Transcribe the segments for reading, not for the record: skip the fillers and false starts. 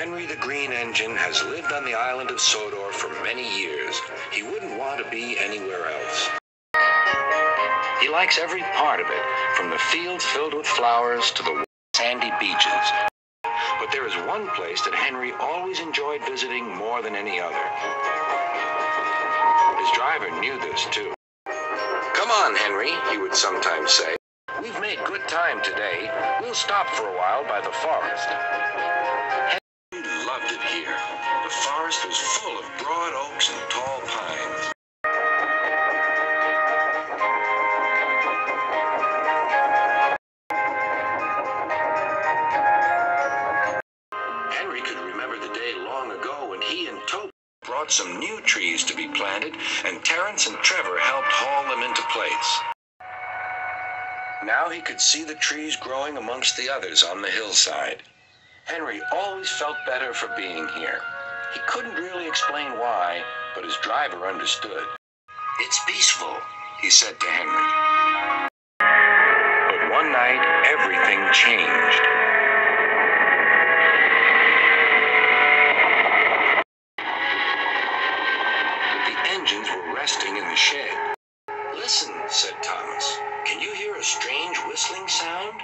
Henry the Green Engine has lived on the island of Sodor for many years. He wouldn't want to be anywhere else. He likes every part of it, from the fields filled with flowers to the sandy beaches. But there is one place that Henry always enjoyed visiting more than any other. His driver knew this too. "Come on, Henry," he would sometimes say. "We've made good time today. We'll stop for a while by the forest." Henry loved it here. The forest was full of broad oaks and tall pines. Henry could remember the day long ago when he and Toby brought some new trees to be planted, and Terence and Trevor helped haul them into place. Now he could see the trees growing amongst the others on the hillside. Henry always felt better for being here. He couldn't really explain why, but his driver understood. "It's peaceful," he said to Henry. But one night, everything changed. Engines were resting in the shed. "Listen," said Thomas. "Can you hear a strange whistling sound?"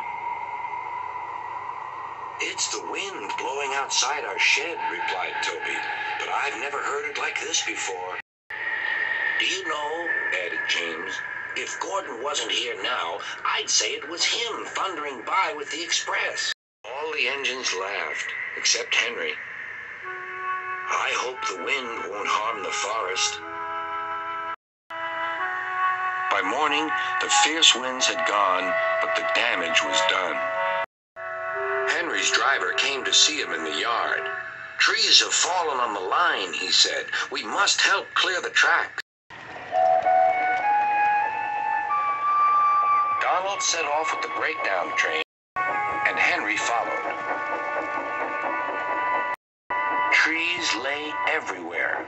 "It's the wind blowing outside our shed," replied Toby. "But I've never heard it like this before." "Do you know," added James, "if Gordon wasn't here now, I'd say it was him thundering by with the express." All the engines laughed, except Henry. "I hope the wind won't harm the forest." By morning, the fierce winds had gone, but the damage was done. Henry's driver came to see him in the yard. "Trees have fallen on the line," he said. "We must help clear the tracks." Donald set off with the breakdown train, and Henry followed. Trees lay everywhere.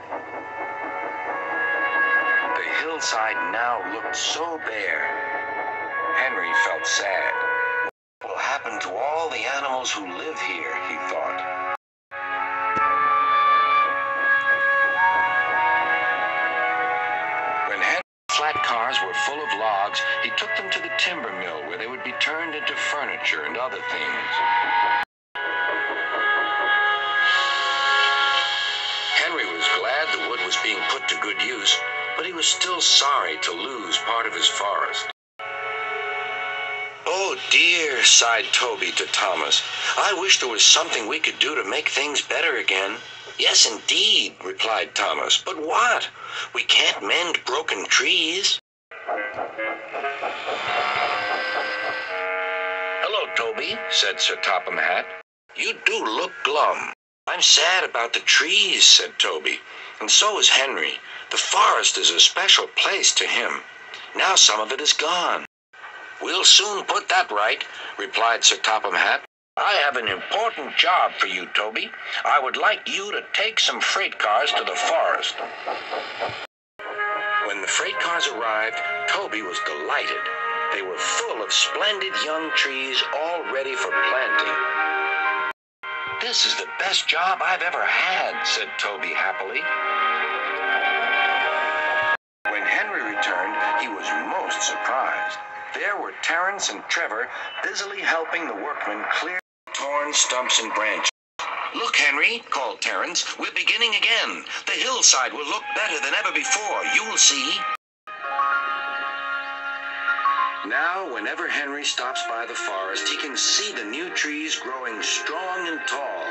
The hillside now looked so bare. Henry felt sad. "What will happen to all the animals who live here?" he thought. When Henry's flat cars were full of logs, he took them to the timber mill where they would be turned into furniture and other things. Henry was glad the wood was being put to good use, but he was still sorry to lose part of his forest. "Oh dear," sighed Toby to Thomas. "I wish there was something we could do to make things better again." "Yes, indeed," replied Thomas. "But what? We can't mend broken trees." "Hello, Toby," said Sir Topham Hatt. "You do look glum." "I'm sad about the trees," said Toby. "And so is Henry. The forest is a special place to him. Now some of it is gone." "We'll soon put that right," replied Sir Topham Hatt. "I have an important job for you, Toby. I would like you to take some freight cars to the forest." When the freight cars arrived, Toby was delighted. They were full of splendid young trees all ready for planting. "This is the best job I've ever had," said Toby happily. When Henry returned, he was most surprised. There were Terence and Trevor busily helping the workmen clear torn stumps and branches. "Look, Henry," called Terence, "we're beginning again. The hillside will look better than ever before. You'll see." Now, whenever Henry stops by the forest, he can see the new trees growing strong and tall.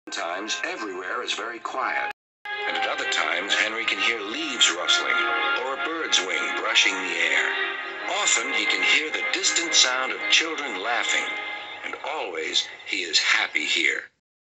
Sometimes everywhere is very quiet, and at other times Henry can hear leaves rustling or a bird's wing brushing the air. Often he can hear the distant sound of children laughing, and always he is happy here.